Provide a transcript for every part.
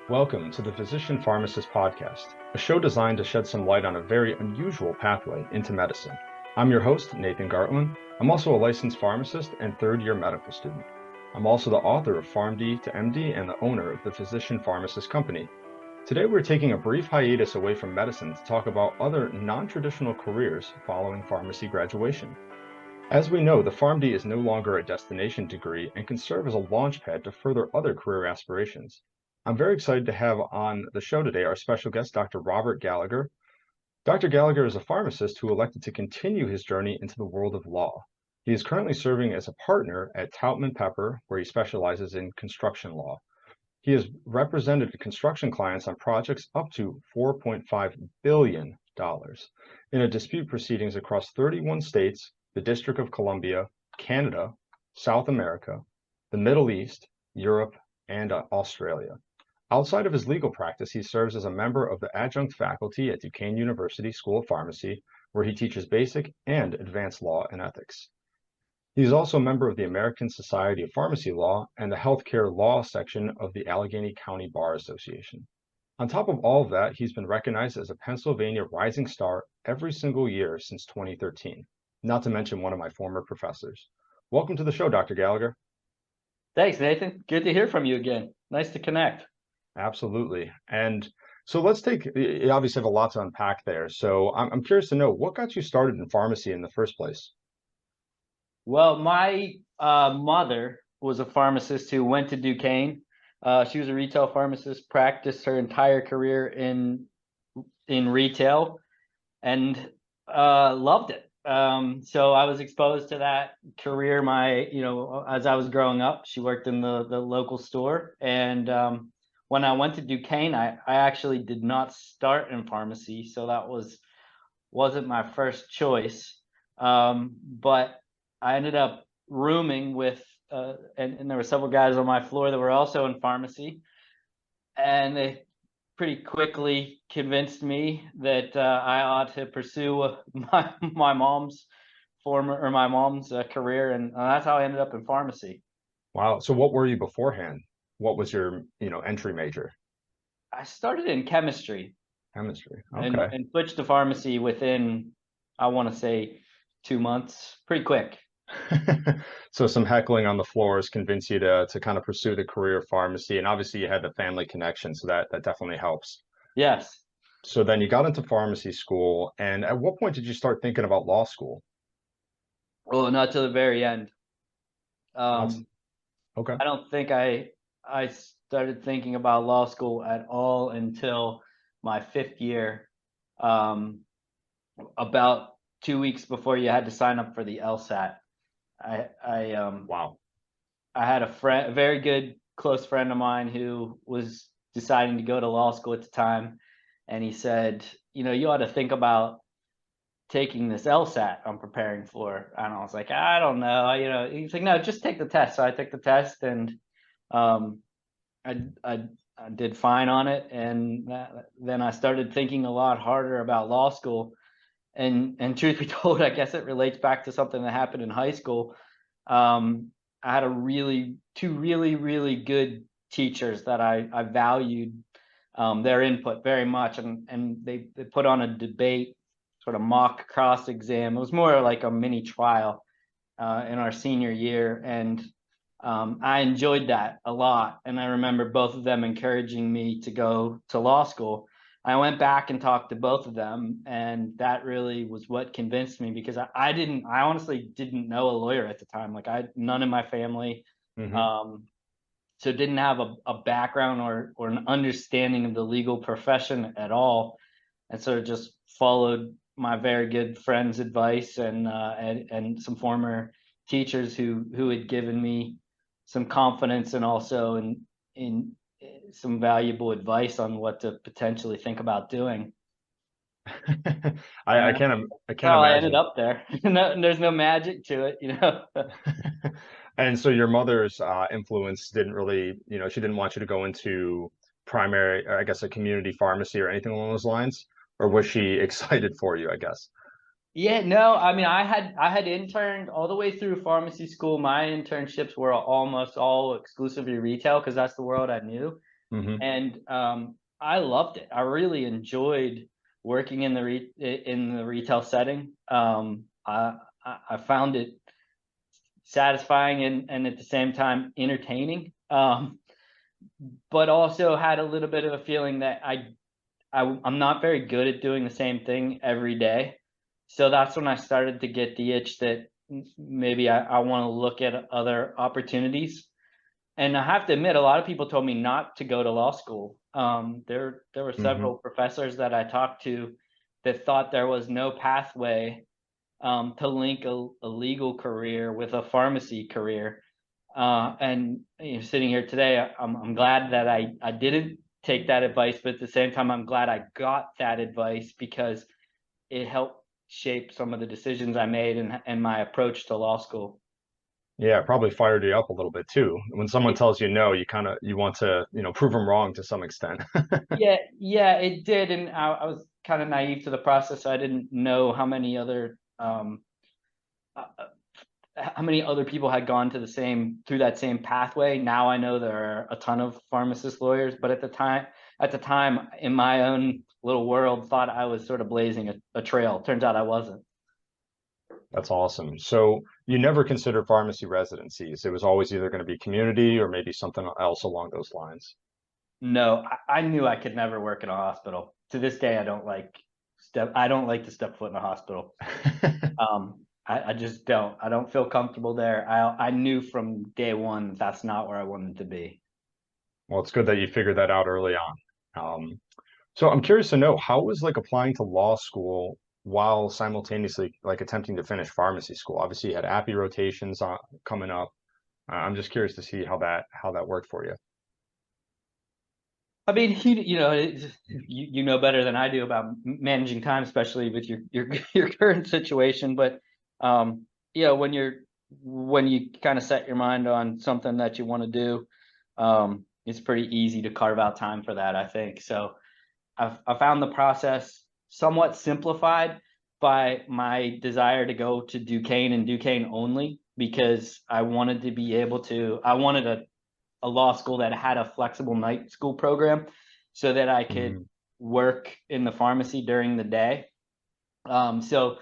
Welcome to the Physician Pharmacist Podcast, a show designed to shed some light on a very unusual pathway into medicine. I'm your host, Nathan Gartland. I'm also a licensed pharmacist and third-year medical student. I'm also the author of PharmD to MD and the owner of the Physician Pharmacist Company. Today we're taking a brief hiatus away from medicine to talk about other non-traditional careers following pharmacy graduation. As we know, the PharmD is no longer a destination degree and can serve as a launchpad to further other career aspirations. I'm very excited to have on the show today our special guest, Dr. Robert Gallagher. Dr. Gallagher is a pharmacist who elected to continue his journey into the world of law. He is currently serving as a partner at Toutman Pepper, where he specializes in construction law. He has represented construction clients on projects up to $4.5 billion in a dispute proceedings across 31 states, the District of Columbia, Canada, South America, the Middle East, Europe, and Australia. Outside of his legal practice, he serves as a member of the adjunct faculty at Duquesne University School of Pharmacy, where he teaches basic and advanced law and ethics. He is also a member of the American Society of Pharmacy Law and the Healthcare Law section of the Allegheny County Bar Association. On top of all of that, he's been recognized as a Pennsylvania Rising Star every single year since 2013, not to mention one of my former professors. Welcome to the show, Dr. Gallagher. Thanks, Nathan. Good to hear from you again. Nice to connect. Absolutely. And so you obviously have a lot to unpack there. So I'm curious to know, what got you started in pharmacy in the first place? Well, my mother was a pharmacist who went to Duquesne. She was a retail pharmacist, practiced her entire career in retail, and loved it. So I was exposed to that career. As I was growing up, she worked in the local store, and when I went to Duquesne, I actually did not start in pharmacy, so that wasn't my first choice. But I ended up rooming with, and there were several guys on my floor that were also in pharmacy, and they pretty quickly convinced me that I ought to pursue my mom's career, and that's how I ended up in pharmacy. Wow. So what were you beforehand? What was your, entry major? I started in chemistry Chemistry. and Okay. switched to pharmacy within, I want to say, 2 months, pretty quick. So some heckling on the floors convinced you to kind of pursue the career of pharmacy, and obviously you had the family connection, so that definitely helps. Yes. So then you got into pharmacy school, and at what point did you start thinking about law school? Well, not till the very end. That's Um, okay. I don't think I started thinking about law school at all until my fifth year. Um, about 2 weeks before you had to sign up for the LSAT. I I um Wow. I had a very good close friend of mine who was deciding to go to law school at the time, and he said, you ought to think about taking this LSAT I'm preparing for. And I was like, I don't know. He's like, no, just take the test. So I took the test, and um, I did fine on it. And then I started thinking a lot harder about law school. And truth be told, I guess it relates back to something that happened in high school. Um, I had two really good teachers that I valued their input very much, and they put on a debate, sort of mock cross exam. It was more like a mini trial in our senior year, and I enjoyed that a lot. And I remember both of them encouraging me to go to law school. I went back and talked to both of them, and that really was what convinced me, because I honestly didn't know a lawyer at the time. Like, none in my family, Hmm. um, so didn't have a background or an understanding of the legal profession at all, and sort of just followed my very good friend's advice, and some former teachers who had given me some confidence, and also in some valuable advice on what to potentially think about doing. I And can't I that's can't how I ended imagine. up there. No, there's no magic to it. And so your mother's influence didn't really, she didn't want you to go into primary, or I guess a community pharmacy or anything along those lines, or was she excited for you, I guess? Yeah, no, I mean, I had interned all the way through pharmacy school. My internships were almost all exclusively retail, because that's the world I knew. Hmm. and I loved it. I really enjoyed working in the retail setting. I found it satisfying and at the same time entertaining. But also had a little bit of a feeling that I'm not very good at doing the same thing every day. So that's when I started to get the itch that maybe I want to look at other opportunities. And I have to admit, a lot of people told me not to go to law school. There were Hmm. several professors that I talked to that thought there was no pathway to link a legal career with a pharmacy career. And sitting here today, I'm glad that I didn't take that advice, but at the same time, I'm glad I got that advice because it helped shape some of the decisions I made and my approach to law school. Yeah, it probably fired you up a little bit too. When someone It, tells you no, you want to, prove them wrong to some extent. yeah, it did, and I was kind of naive to the process. I didn't know uh, how many other people had gone to the same through that same pathway. Now I know there are a ton of pharmacist lawyers, but at the time in my own little world thought I was sort of blazing a trail. Turns out I wasn't. That's awesome. So you never considered pharmacy residencies. It was always either going to be community or maybe something else along those lines. No, I knew I could never work in a hospital. To this day, I don't like to step foot in a hospital. I just don't. I don't feel comfortable there. I knew from day one that's not where I wanted to be. Well, it's good that you figured that out early on. So I'm curious to know, how was like applying to law school while simultaneously like attempting to finish pharmacy school? Obviously, you had appy rotations coming up. I'm just curious to see how that worked for you. I mean, you know better than I do about managing time, especially with your your current situation. But when when you kind of set your mind on something that you want to do, it's pretty easy to carve out time for that, I think. So I found the process somewhat simplified by my desire to go to Duquesne and Duquesne only because I wanted to be able to. I wanted a law school that had a flexible night school program so that I could Mhm. work in the pharmacy during the day. So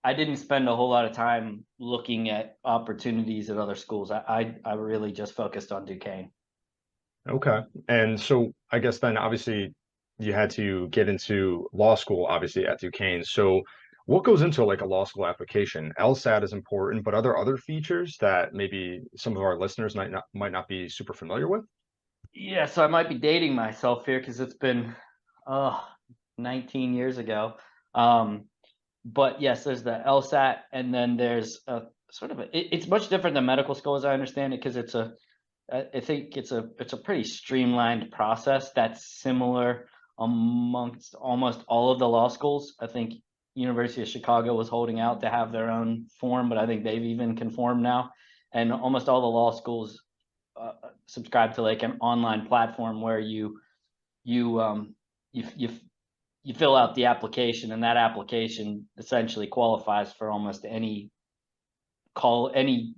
I didn't spend a whole lot of time looking at opportunities at other schools. I really just focused on Duquesne. Okay. And so I guess then obviously you had to get into law school, obviously at Duquesne. So what goes into like a law school application? LSAT is important, but are there other features that maybe some of our listeners might not be super familiar with? Yeah, so I might be dating myself here because it's been uh 19 years ago. Um, but yes, there's the LSAT, and then there's a sort of it's much different than medical school as I understand it because I think it's a pretty streamlined process that's similar amongst almost all of the law schools. I think University of Chicago was holding out to have their own form, but I think they've even conformed now, and almost all the law schools subscribe to like an online platform where you you you you fill out the application, and that application essentially qualifies for almost any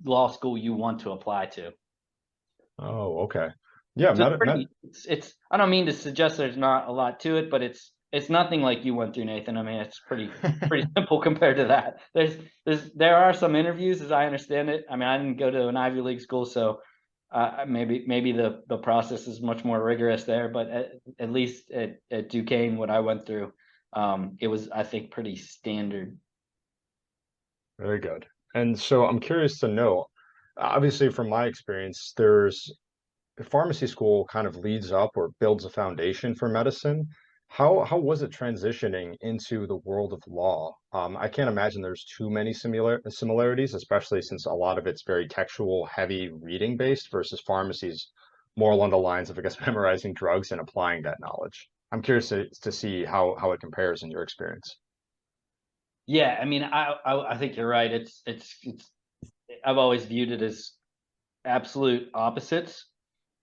law school you want to apply to. Oh, okay. Yeah, So med it's I don't mean to suggest there's not a lot to it, but it's nothing like you went through, Nathan. I mean, it's pretty simple compared to that. There are some interviews as I understand it. I mean, I didn't go to an Ivy League school, so maybe the process is much more rigorous there, but at least at Duquesne, what I went through, it was, I think, pretty standard. Very good. And so I'm curious to know, obviously from my experience, there's pharmacy school kind of leads up or builds a foundation for medicine. How was it transitioning into the world of law? I can't imagine there's too many similarities, especially since a lot of it's very textual, heavy reading based versus pharmacies more along the lines of, I guess, memorizing drugs and applying that knowledge. I'm curious to see how it compares in your experience. Yeah, I mean, I think you're right. It's I've always viewed it as absolute opposites.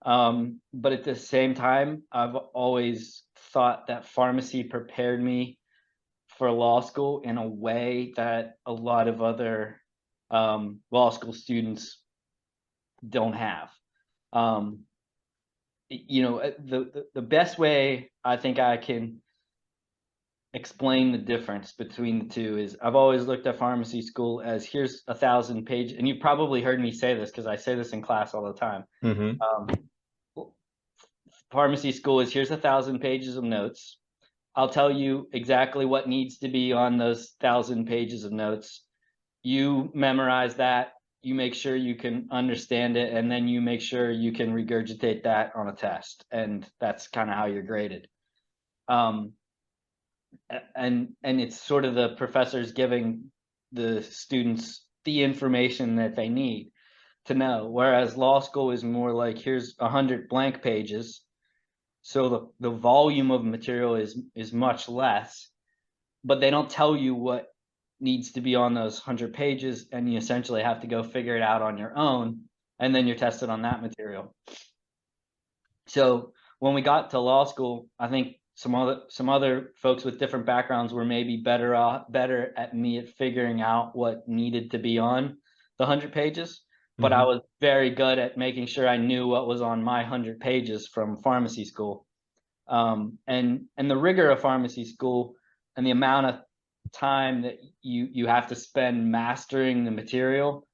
But at the same time, I've always thought that pharmacy prepared me for law school in a way that a lot of other law school students don't have. Um, the best way I think I can explain the difference between the two is I've always looked at pharmacy school as here's 1,000 page, and you probably heard me say this because I say this in class all the time. Mm-hmm. Um, Pharmacy school is here's 1,000 pages of notes. I'll tell you exactly what needs to be on those 1,000 pages of notes. You memorize that, you make sure you can understand it, and then you make sure you can regurgitate that on a test. And that's kind of how you're graded. Um, and it's sort of the professors giving the students the information that they need to know. Whereas law school is more like here's 100 blank pages. So the volume of material is much less, but they don't tell you what needs to be on those 100 pages, and you essentially have to go figure it out on your own, and then you're tested on that material. So when we got to law school, I think some other folks with different backgrounds were maybe better at me at figuring out what needed to be on the 100 pages, but I Mm-hmm. was very good at making sure I knew what was on my 100 pages from pharmacy school. And the rigor of pharmacy school and the amount of time that you have to spend mastering the material,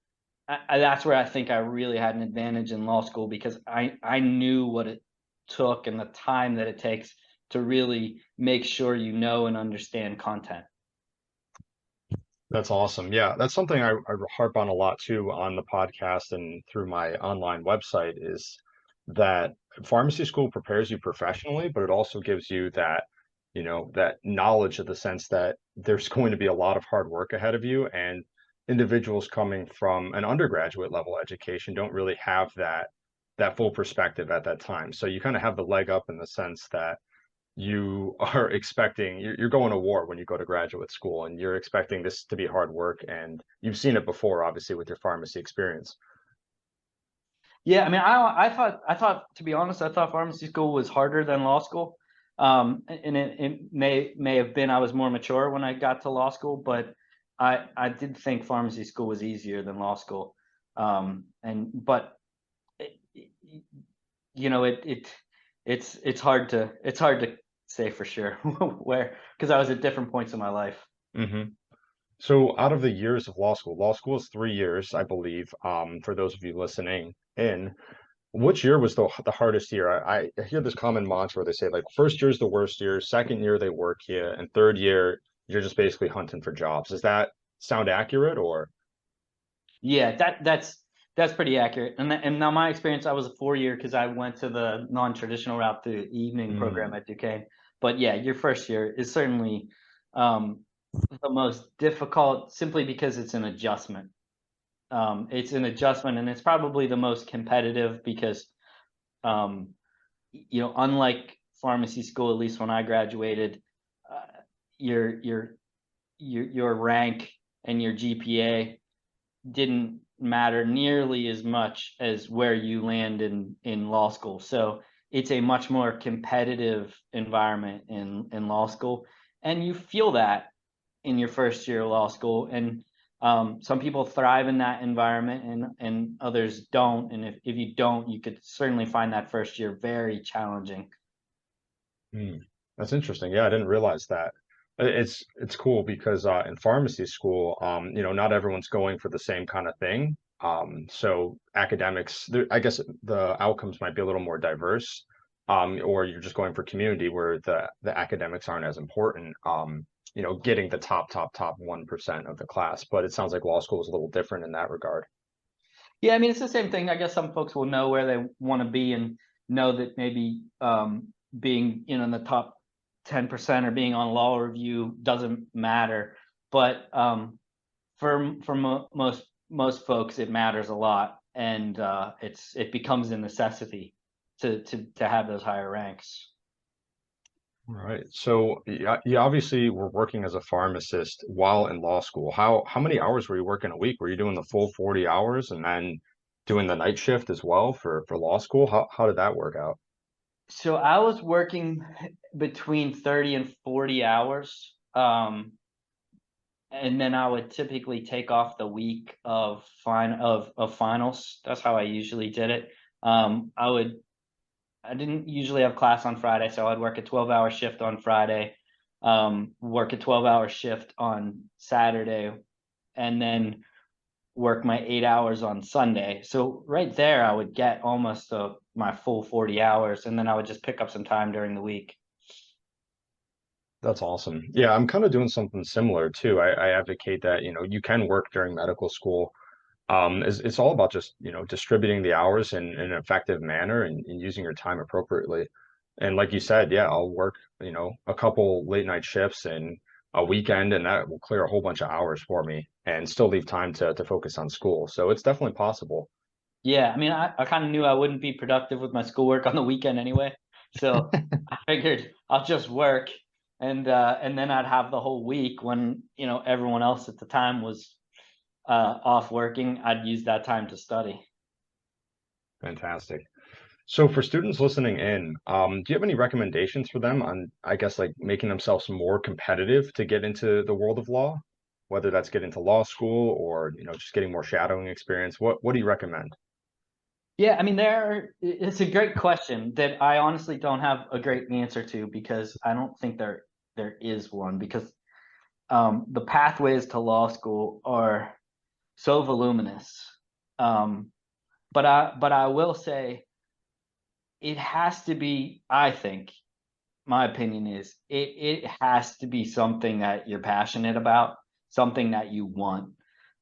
that's where I think I really had an advantage in law school, because I knew what it took and the time that it takes to really make sure you know and understand content. That's awesome. Yeah, that's something I harp on a lot too on the podcast and through my online website is that pharmacy school prepares you professionally, but it also gives you that, that knowledge of the sense that there's going to be a lot of hard work ahead of you, and individuals coming from an undergraduate level education don't really have that full perspective at that time. So you kind of have the leg up in the sense that you are expecting you're going to war when you go to graduate school, and you're expecting this to be hard work, and you've seen it before obviously with your pharmacy experience. Yeah, I mean, I thought to be honest, I thought pharmacy school was harder than law school. And it may have been I was more mature when I got to law school, but I did think pharmacy school was easier than law school. And but it, you know it's hard to say for sure where, because I was at different points in my life. Hmm. So out of the years of law school is 3 years, I believe, for those of you listening in, which year was the hardest year? I hear this common mantra where they say like first year is the worst year, second year they work you, and third year you're just basically hunting for jobs. Does that sound accurate or? Yeah, that's pretty accurate. And now my experience, I was a 4 year because I went to the non-traditional route, the evening program Mm, at Duquesne. But yeah, your first year is certainly um, the most difficult, simply because it's an adjustment. It's an adjustment, and it's probably the most competitive because um, unlike pharmacy school, at least when I graduated, uh, your your your rank and your GPA didn't matter nearly as much as where you land in law school. So it's a much more competitive environment in law school, and you feel that in your first year of law school. And some people thrive in that environment, and others don't. And if you don't, you could certainly find that first year very challenging. mm. That's interesting. Yeah, I didn't realize that. It's cool because in pharmacy school, not everyone's going for the same kind of thing. So academics, I guess the outcomes might be a little more diverse. Or you're just going for community where the academics aren't as important. Getting the top 1% of the class. But it sounds like law school is a little different in that regard. Yeah, I mean, it's the same thing. I guess some folks will know where they want to be and know that maybe being in the top 10% or being on law review doesn't matter. But most folks, it matters a lot, and it becomes a necessity to have those higher ranks. All right. So you obviously were working as a pharmacist while in law school. How many hours were you working a week? Were you doing the full 40 hours and then doing the night shift as well for law school? How did that work out? So I was working between 30 and 40 hours. And then I would typically take off the week of finals. That's how I usually did it. I would I didn't usually have class on Friday, so I'd work a 12-hour shift on Friday, work a 12-hour shift on Saturday, and then work my 8 hours on Sunday. So right there, I would get almost my full 40 hours, and then I would just pick up some time during the week. That's awesome. Yeah, I'm kind of doing something similar too. I advocate that, you can work during medical school. It's all about just, distributing the hours in an effective manner and using your time appropriately. And like you said, yeah, I'll work, a couple late night shifts and a weekend, and that will clear a whole bunch of hours for me and still leave time to focus on school. So it's definitely possible. Yeah, I mean, I kind of knew I wouldn't be productive with my schoolwork on the weekend anyway, so I figured I'll just work, and then I'd have the whole week when everyone else at the time was off working. I'd use that time to study. Fantastic. So for students listening in, do you have any recommendations for them on, I guess, like making themselves more competitive to get into the world of law, whether that's get into law school or, just getting more shadowing experience? What do you recommend? Yeah, I mean, it's a great question that I honestly don't have a great answer to, because I don't think there is one, because the pathways to law school are so voluminous. Um, but I will say it has to be, I think, my opinion is it has to be something that you're passionate about, something that you want.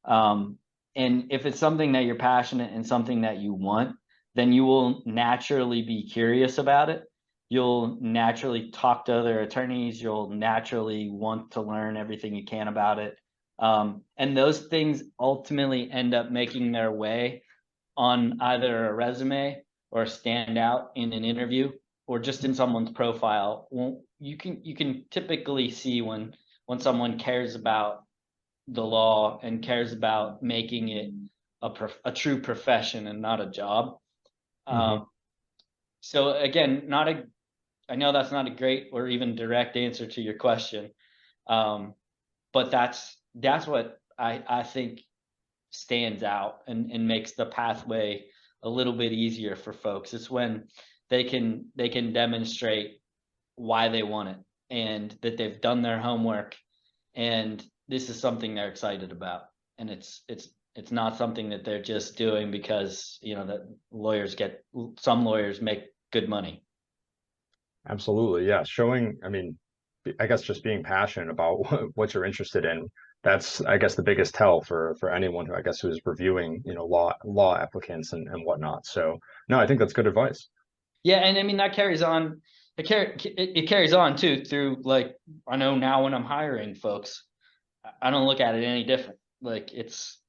Um, and if it's something that you're passionate and something that you want, then you will naturally be curious about it. You'll naturally talk to other attorneys. You'll naturally want to learn everything you can about it. And those things ultimately end up making their way on either a resume or stand out in an interview or just in someone's profile. Well, you can typically see when someone cares about the law and cares about making it a true profession and not a job. Hmm. So again, not a I know that's not a great or even direct answer to your question, um, but that's what I think stands out and makes the pathway a little bit easier for folks. It's when they can demonstrate why they want it and that they've done their homework, and this is something they're excited about, and it's not something that they're just doing because that some lawyers make good money. Absolutely. Yeah. Showing, I mean, I guess just being passionate about what you're interested in. That's, I guess, the biggest tell for anyone who, I guess, who is reviewing, law applicants and whatnot. So no, I think that's good advice. Yeah, and I mean that carries on. It carries on too through, like, I know now when I'm hiring folks, I don't look at it any different. Like it's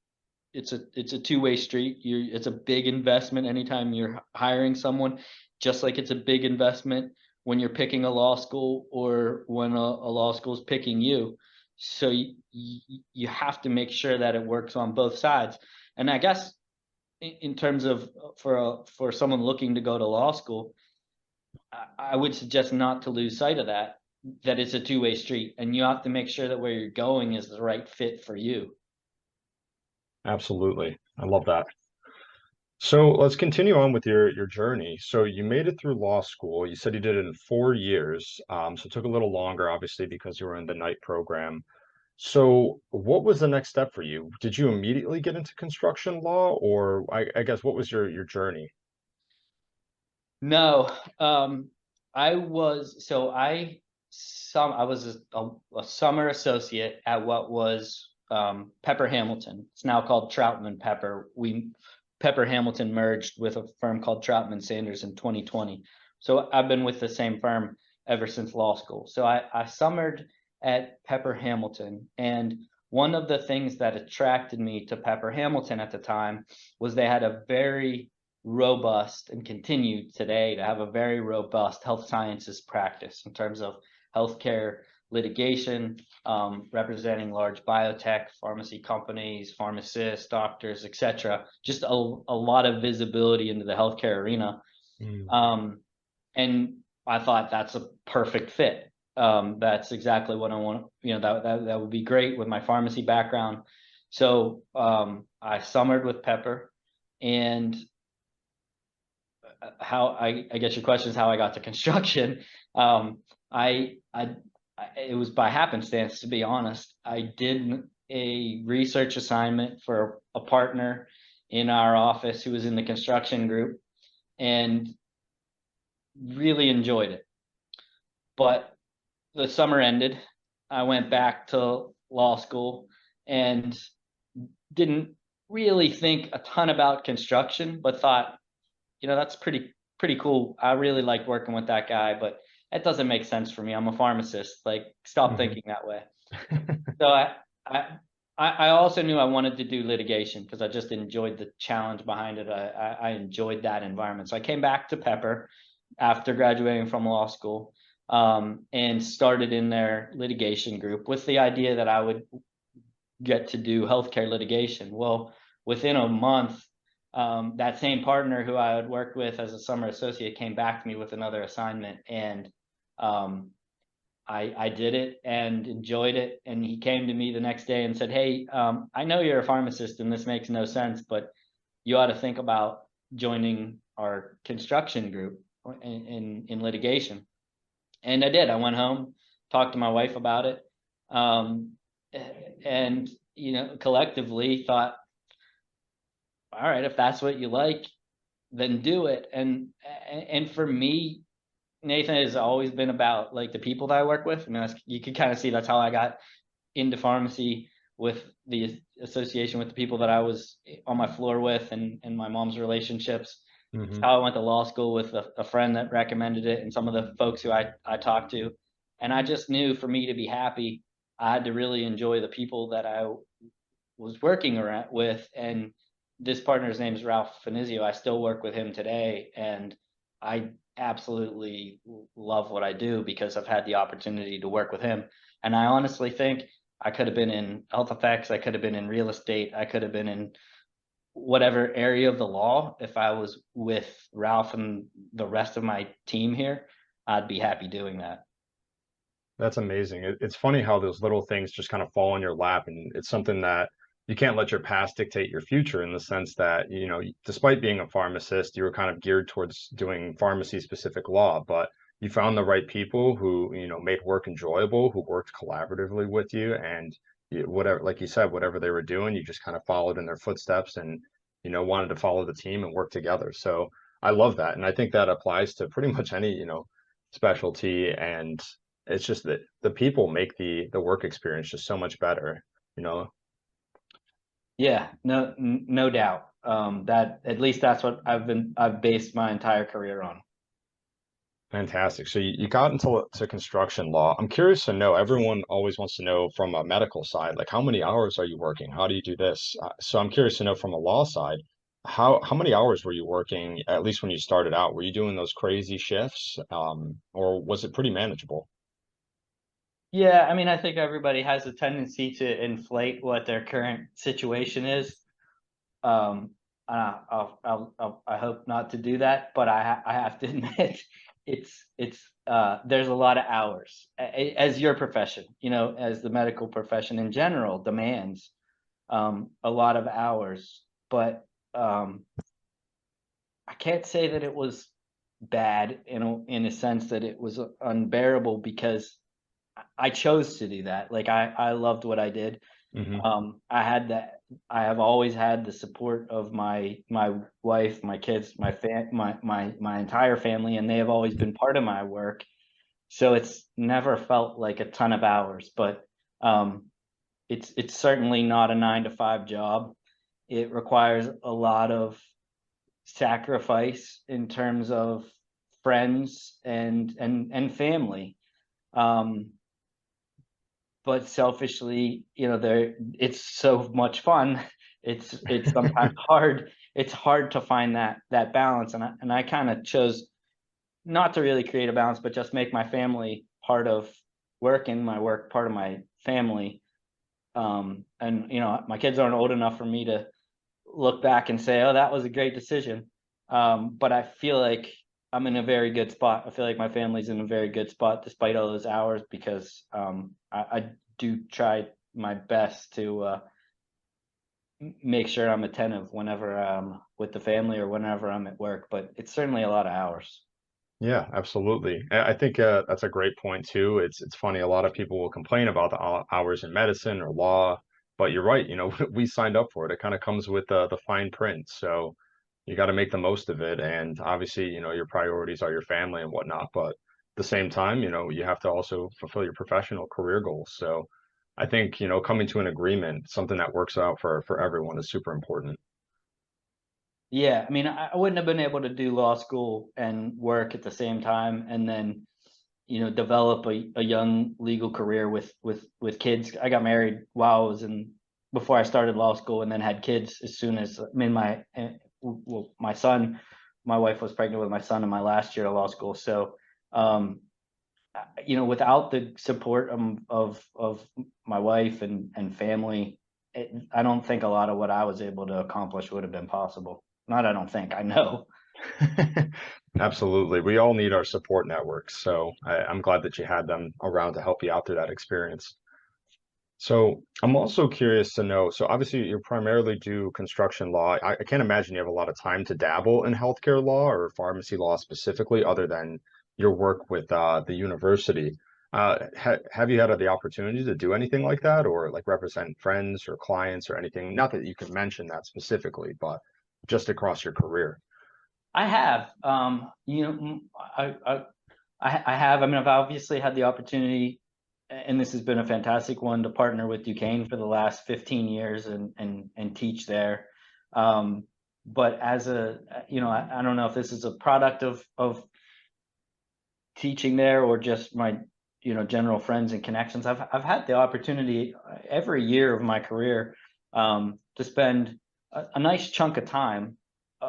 a two-way street. It's a big investment anytime you're hiring someone, just like it's a big investment when you're picking a law school or when a law school is picking you. So you have to make sure that it works on both sides. And I guess in terms of for someone looking to go to law school, I would suggest not to lose sight of that it's a two-way street, and you have to make sure that where you're going is the right fit for you. Absolutely. I love that. So let's continue on with your journey. So you made it through law school. You said you did it in 4 years. So it took a little longer, obviously, because you were in the night program. So what was the next step for you? Did you immediately get into construction law, or I guess what was your journey? No, I was so I was a summer associate at what was Pepper Hamilton. It's now called Troutman Pepper. Pepper Hamilton merged with a firm called Troutman Sanders in 2020. So I've been with the same firm ever since law school. So I summered at Pepper Hamilton, and one of the things that attracted me to Pepper Hamilton at the time was they had a very robust, and continue today to have a very robust health sciences practice in terms of healthcare litigation, representing large biotech, pharmacy companies, pharmacists, doctors, etc. Just a lot of visibility into the healthcare arena. Mm. Um, and I thought that's a perfect fit. That's exactly what I want. That would be great with my pharmacy background. So I summered with Pepper, and how I guess your question is how I got to construction. I it was by happenstance, to be honest. I did a research assignment for a partner in our office who was in the construction group and really enjoyed it. But the summer ended. I went back to law school and didn't really think a ton about construction, but thought, that's pretty cool. I really like working with that guy, but that doesn't make sense for me. I'm a pharmacist. Like, stop thinking that way. So I I also knew I wanted to do litigation because I just enjoyed the challenge behind it. I enjoyed that environment. So I came back to Pepper after graduating from law school, and started in their litigation group with the idea that I would get to do healthcare litigation. Well, within a month, that same partner who I had worked with as a summer associate came back to me with another assignment, and I did it and enjoyed it. And he came to me the next day and said, "Hey, I know you're a pharmacist and this makes no sense, but you ought to think about joining our construction group in litigation." And I did. I went home, talked to my wife about it, and collectively thought, all right, if that's what you like, then do it. And for me, Nathan, has always been about like the people that I work with. I mean, you can kind of see that's how I got into pharmacy, with the association with the people that I was on my floor with, and my mom's relationships. It's how I went to law school, with a friend that recommended it and some of the folks who I talked to. And I just knew for me to be happy, I had to really enjoy the people that I was working around with. And this partner's name is Ralph Finizio. I still work with him today, and I absolutely love what I do because I've had the opportunity to work with him. And I honestly think I could have been in health effects, I could have been in real estate, I could have been in whatever area of the law. If I was with Ralph and the rest of my team here, I'd be happy doing that. That's amazing. It's funny how those little things just kind of fall in your lap, and it's something that you can't let your past dictate your future, in the sense that, despite being a pharmacist, you were kind of geared towards doing pharmacy specific law, but you found the right people who, made work enjoyable, who worked collaboratively with you, and whatever, like you said, whatever they were doing, you just kind of followed in their footsteps and, wanted to follow the team and work together. So I love that. And I think that applies to pretty much any, specialty. And it's just that the people make the work experience just so much better, you know. Yeah, no doubt. That, at least that's what I've based my entire career on. Fantastic. So you got into construction law. I'm curious to know, everyone always wants to know from a medical side, like how many hours are you working? How do you do this? So I'm curious to know from a law side, how many hours were you working, at least when you started out? Were you doing those crazy shifts, or was it pretty manageable? Yeah, I mean, I think everybody has a tendency to inflate what their current situation is. Um, I hope not to do that, but I have to admit, there's a lot of hours, as your profession, as the medical profession in general demands, a lot of hours. But I can't say that it was bad in a sense that it was unbearable, because I chose to do that. Like, I loved what I did. Hmm. I have always had the support of my wife, my kids, my entire family, and they have always been part of my work. So it's never felt like a ton of hours, but it's certainly not a 9 to 5 job. It requires a lot of sacrifice in terms of friends and family. Um, but selfishly, it's so much fun. It's sometimes hard. It's hard to find that balance, and I kind of chose not to really create a balance, but just make my family part of work and my work part of my family. And my kids aren't old enough for me to look back and say, "Oh, that was a great decision." But I feel like I'm in a very good spot. I feel like my family's in a very good spot despite all those hours, because I do try my best to make sure I'm attentive whenever I'm with the family or whenever I'm at work, but it's certainly a lot of hours. Yeah, absolutely. I think that's a great point too. It's funny. A lot of people will complain about the hours in medicine or law, but you're right. You know, we signed up for it. It kind of comes with the fine print. So you got to make the most of it. And obviously, you know, your priorities are your family and whatnot. But at the same time, you know, you have to also fulfill your professional career goals. So I think, you know, coming to an agreement, something that works out for everyone is super important. Yeah, I mean, I wouldn't have been able to do law school and work at the same time, and then develop a young legal career with kids. I got married while I was in before I started law school, and then had kids as soon as I mean my son, my wife was pregnant with my son in my last year of law school. So without the support of my wife and family, I don't think a lot of what I was able to accomplish would have been possible. Not I don't think, I know. Absolutely. We all need our support networks. So I'm glad that you had them around to help you out through that experience. So I'm also curious to know, so obviously you primarily do construction law. I can't imagine you have a lot of time to dabble in healthcare law or pharmacy law specifically, other than your work with the university. Have you had the opportunity to do anything like that or like represent friends or clients or anything? Not that you could mention that specifically, but just across your career. I have, I have. I mean, I've obviously had the opportunity, and this has been a fantastic one, to partner with Duquesne for the last 15 years and teach there. Um, but as I don't know if this is a product of teaching there or just my general friends and connections. I've had the opportunity every year of my career to spend a nice chunk of time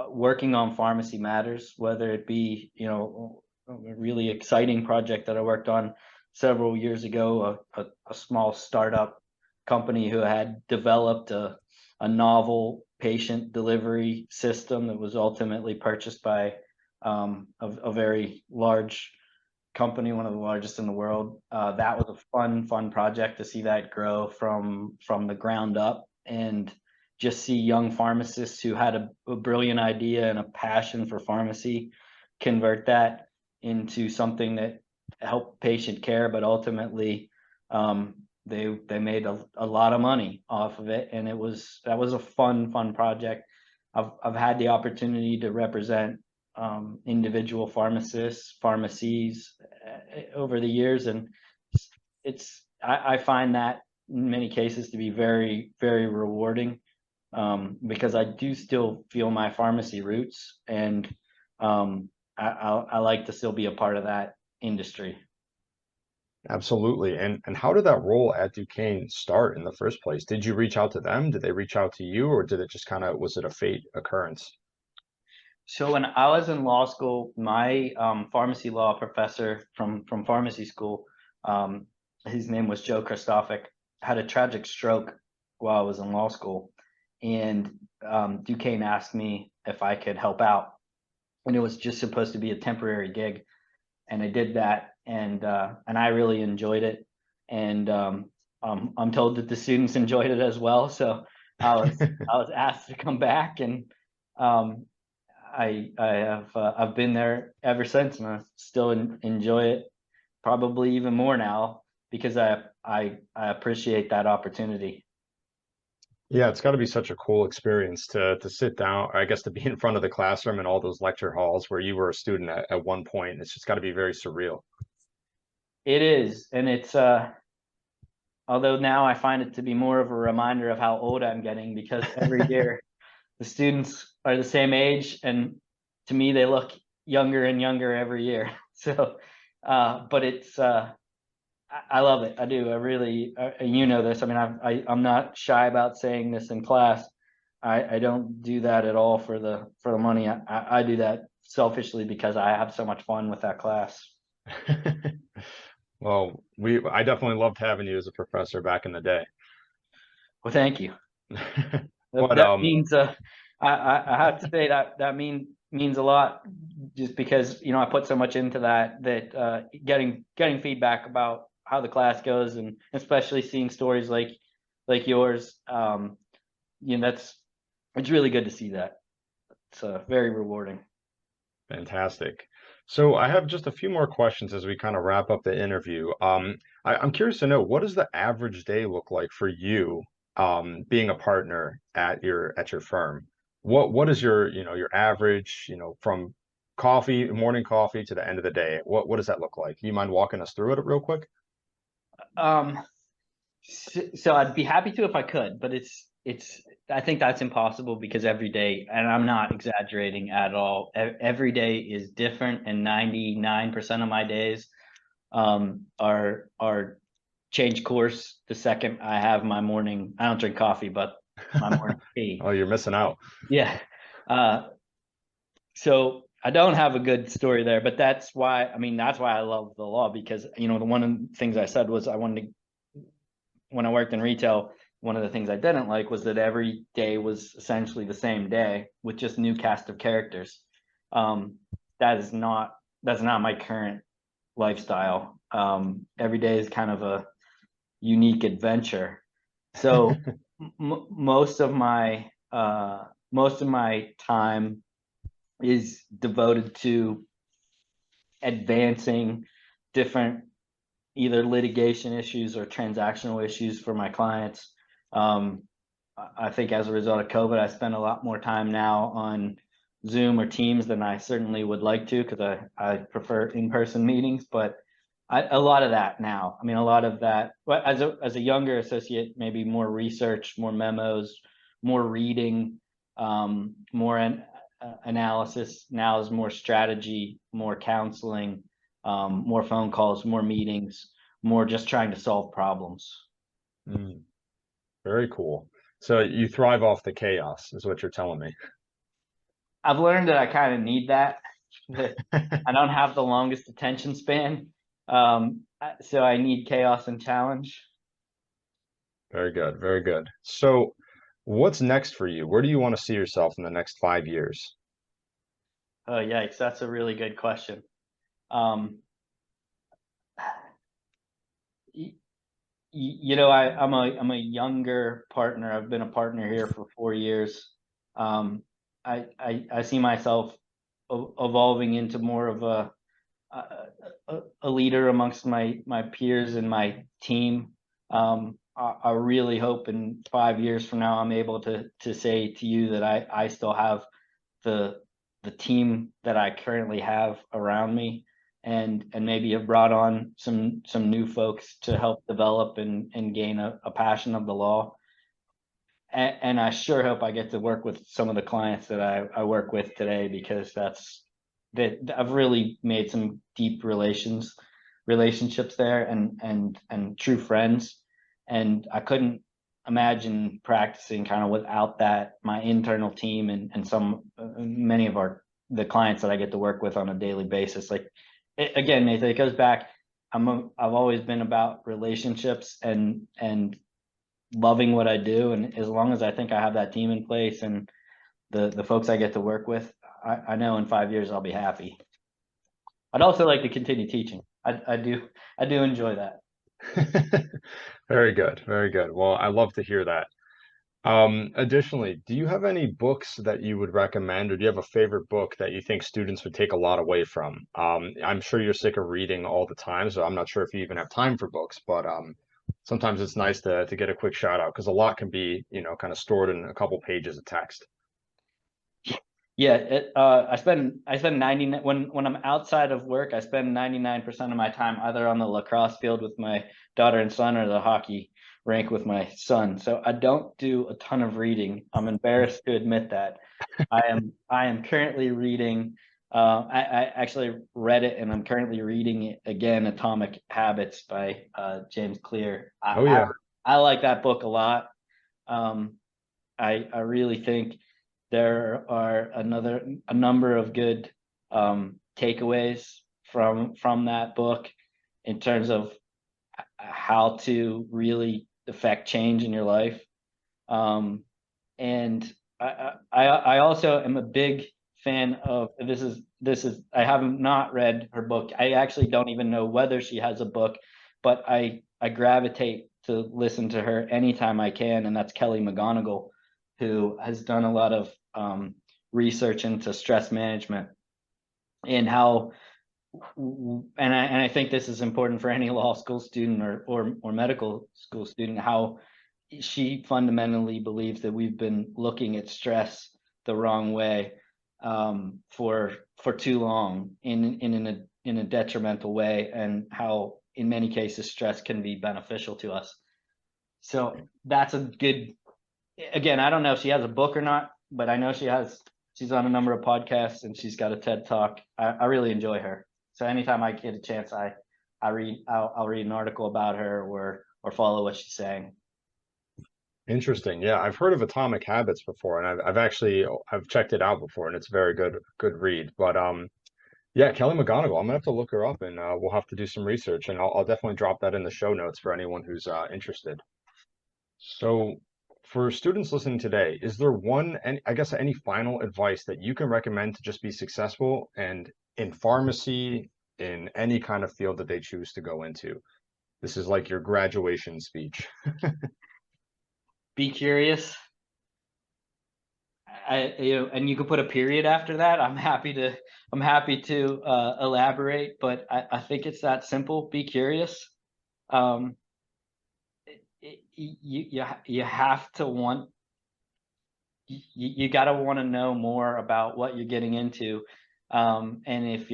working on pharmacy matters, whether it be a really exciting project that I worked on several years ago, a small startup company who had developed a novel patient delivery system that was ultimately purchased by a very large company, one of the largest in the world. That was a fun project to see that grow from the ground up, and just see young pharmacists who had a brilliant idea and a passion for pharmacy convert that into something that helped patient care, but ultimately they made a lot of money off of it, and that was a fun project. I've had the opportunity to represent individual pharmacists, pharmacies over the years, and I find that in many cases to be very rewarding, because I do still feel my pharmacy roots, and I like to still be a part of that industry. Absolutely. And how did that role at Duquesne start in the first place? Did you reach out to them? Did they reach out to you, or did it just kind of was it a fate occurrence? So when I was in law school, my pharmacy law professor from pharmacy school, um, his name was Joe Christophic, had a tragic stroke while I was in law school, and Duquesne asked me if I could help out, and it was just supposed to be a temporary gig, and I did that, and I really enjoyed it, and I'm told that the students enjoyed it as well. So I was asked to come back, and um, I've been there ever since, and I still enjoy it, probably even more now, because I appreciate that opportunity. Yeah, it's got to be such a cool experience to sit down, or I guess to be in front of the classroom and all those lecture halls where you were a student at one point. It's just got to be very surreal. It is, and it's although now I find it to be more of a reminder of how old I'm getting, because every year the students are the same age, and to me they look younger and younger every year. So but it's I love it. I do. I really, this. I mean, I'm not shy about saying this in class. I don't do that at all for the money. I do that selfishly because I have so much fun with that class. Well, I definitely loved having you as a professor back in the day. Well, thank you. But That means I have to say that means a lot, just because I put so much into that getting feedback about how the class goes, and especially seeing stories like yours, it's really good to see that. It's very rewarding. Fantastic. So I have just a few more questions as we kind of wrap up the interview. I'm curious to know, what does the average day look like for you, being a partner at your firm? What is your average, from morning coffee to the end of the day? What does that look like? Do you mind walking us through it real quick? Um, so I'd be happy to if I could, but it's I think that's impossible because every day, and I'm not exaggerating at all, every day is different, and 99% of my days are change course the second I have my morning. I don't drink coffee, but my morning tea. Oh, you're missing out. Yeah. Uh, so I don't have a good story there, but that's why, I mean, that's why I love the law, because, the one of the things I said was I wanted to, when I worked in retail, one of the things I didn't like was that every day was essentially the same day with just new cast of characters. Um, that is not, that's not my current lifestyle. Every day is kind of a unique adventure. So most of my time is devoted to advancing different either litigation issues or transactional issues for my clients. I think as a result of COVID, I spend a lot more time now on Zoom or Teams than I certainly would like to, because I prefer in-person meetings. But a lot of that now. I mean, a lot of that. But as a younger associate, maybe more research, more memos, more reading, more analysis. Now is more strategy, more counseling, more phone calls, more meetings, more just trying to solve problems. Mm, very cool. So you thrive off the chaos, is what you're telling me. I've learned that I kind of need that. That I don't have the longest attention span, so I need chaos and challenge. Very good, very good. So what's next for you? Where do you want to see yourself in the next 5 years? Oh, yikes, that's a really good question. Um, I'm a younger partner. I've been a partner here for 4 years. I see myself evolving into more of a leader amongst my peers and my team. I really hope in 5 years from now I'm able to say to you that I still have the team that I currently have around me, and maybe have brought on some new folks to help develop and gain a passion of the law. And I sure hope I get to work with some of the clients that I work with today, because that I've really made some deep relationships there, and true friends. And I couldn't imagine practicing kind of without that, my internal team, and many of the clients that I get to work with on a daily basis. Like, again, Nathan, it goes back. I've always been about relationships and loving what I do. And as long as I think I have that team in place and the folks I get to work with, I know in 5 years I'll be happy. I'd also like to continue teaching. I do enjoy that. Very good, very good. Well, I love to hear that. Additionally, do you have any books that you would recommend, or do you have a favorite book that you think students would take a lot away from? I'm sure you're sick of reading all the time, so I'm not sure if you even have time for books, but sometimes it's nice to get a quick shout out, because a lot can be, kind of stored in a couple pages of text. Yeah, I spend 90 when I'm outside of work, I spend 99% of my time either on the lacrosse field with my daughter and son, or the hockey rink with my son. So I don't do a ton of reading. I'm embarrassed to admit that. I am currently reading. I actually read it, and I'm currently reading it again. Atomic Habits by James Clear. Oh yeah. I like that book a lot. Um, I really think there are a number of good takeaways from that book in terms of how to really affect change in your life. And I also am a big fan of this is I have not read her book. I actually don't even know whether she has a book, but I gravitate to listen to her anytime I can, and that's Kelly McGonigal, who has done a lot of research into stress management and how, and I think this is important for any law school student or medical school student, how she fundamentally believes that we've been looking at stress the wrong way for too long in a detrimental way, and how in many cases stress can be beneficial to us. So that's a good, again, I don't know if she has a book or not, but I know she's on a number of podcasts and she's got a TED Talk. I really enjoy her. So anytime I get a chance, I'll read an article about her or follow what she's saying. Interesting. Yeah, I've heard of Atomic Habits before, and I've checked it out before, and it's a very good read. But yeah, Kelly McGonigal, I'm gonna have to look her up, and we'll have to do some research, and I'll definitely drop that in the show notes for anyone who's interested. So, for students listening today, is there I guess, any final advice that you can recommend to just be successful and in pharmacy, in any kind of field that they choose to go into? This is like your graduation speech. Be curious. And you can put a period after that. I'm happy to elaborate, but I think it's that simple. Be curious. You have to want, you got to want to know more about what you're getting into, and if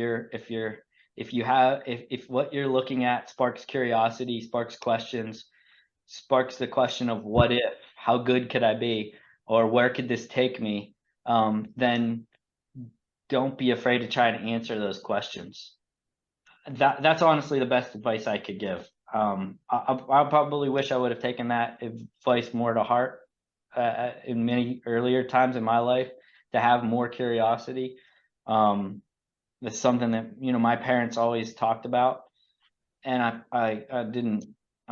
what you're looking at sparks curiosity, sparks questions, sparks the question of what if, how good could I be, or where could this take me, then don't be afraid to try to answer those questions. That's honestly the best advice I could give. I probably wish I would have taken that advice more to heart in many earlier times in my life, to have more curiosity. That's something that, my parents always talked about, and I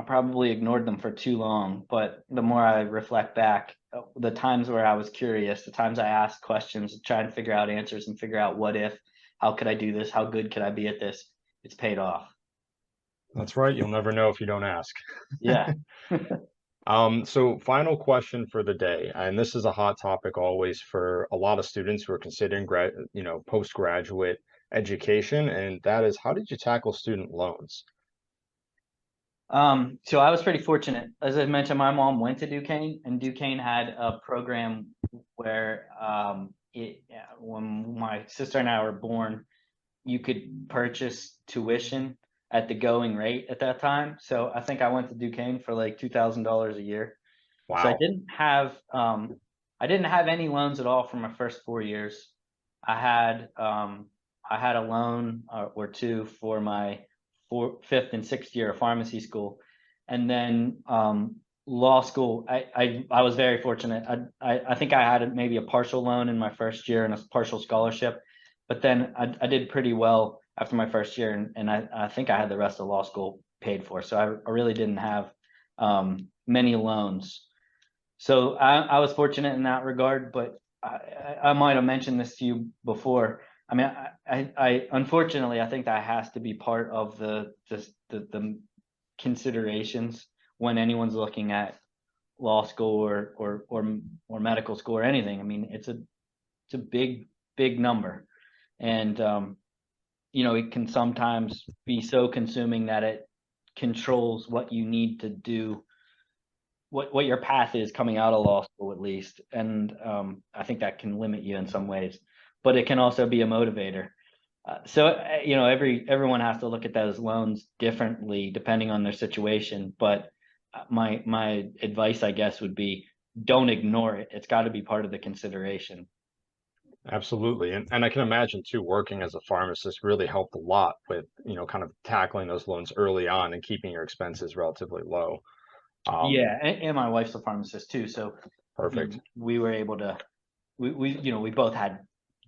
probably ignored them for too long. But the more I reflect back, the times where I was curious, the times I asked questions to try and figure out answers and figure out what if, how could I do this, how good could I be at this, it's paid off. That's right. You'll never know if you don't ask. Yeah. So final question for the day, and this is a hot topic always for a lot of students who are considering postgraduate education, and that is, how did you tackle student loans? So I was pretty fortunate. As I mentioned, my mom went to Duquesne, and Duquesne had a program where when my sister and I were born, you could purchase tuition at the going rate at that time. So I think I went to Duquesne for like $2,000 a year. So Wow. I didn't have any loans at all for my first 4 years. I had a loan or two for my fifth and sixth year of pharmacy school, and then law school. I was very fortunate. I think I had maybe a partial loan in my first year and a partial scholarship, but then I did pretty well after my first year, and I think I had the rest of law school paid for. So I really didn't have many loans. So I was fortunate in that regard, but I might have mentioned this to you before. I mean, I unfortunately, I think that has to be part of the considerations when anyone's looking at law school or medical school or anything. I mean, it's a big number, and it can sometimes be so consuming that it controls what you need to do, what your path is coming out of law school, at least. And I think that can limit you in some ways, but it can also be a motivator. So everyone has to look at those loans differently depending on their situation. But my advice, I guess, would be, don't ignore it. It's got to be part of the consideration. Absolutely. And I can imagine too, working as a pharmacist really helped a lot with, kind of tackling those loans early on and keeping your expenses relatively low. Yeah, and my wife's a pharmacist too, so Perfect. we were able to, we both had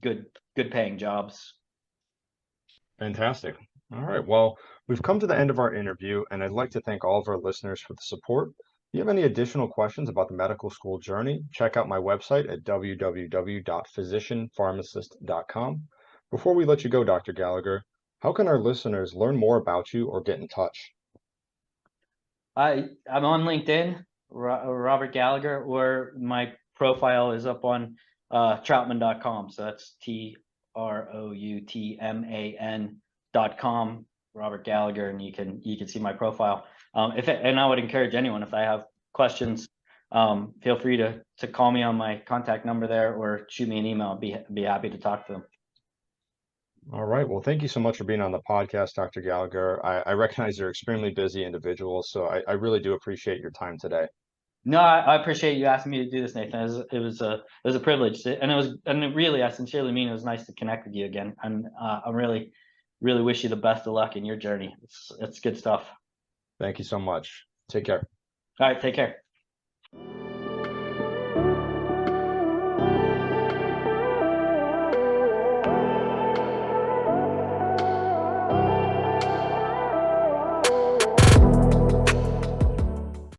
good paying jobs. Fantastic. All right. Well, we've come to the end of our interview, and I'd like to thank all of our listeners for the support. If you have any additional questions about the medical school journey, check out my website at www.physicianpharmacist.com. Before we let you go, Dr. Gallagher, how can our listeners learn more about you or get in touch? I'm on LinkedIn, Robert Gallagher, or my profile is up on Toutman.com. So that's TROUTMAN.com, Robert Gallagher, and you can see my profile. And I would encourage anyone, if I have questions, feel free to call me on my contact number there, or shoot me an email. Be happy to talk to them. All right. Well, thank you so much for being on the podcast, Dr. Gallagher. I recognize you're an extremely busy individual, so I really do appreciate your time today. No, I appreciate you asking me to do this, Nathan. It was a privilege, and really, I sincerely mean, it was nice to connect with you again. And I really wish you the best of luck in your journey. It's good stuff. Thank you so much. Take care. All right, take care.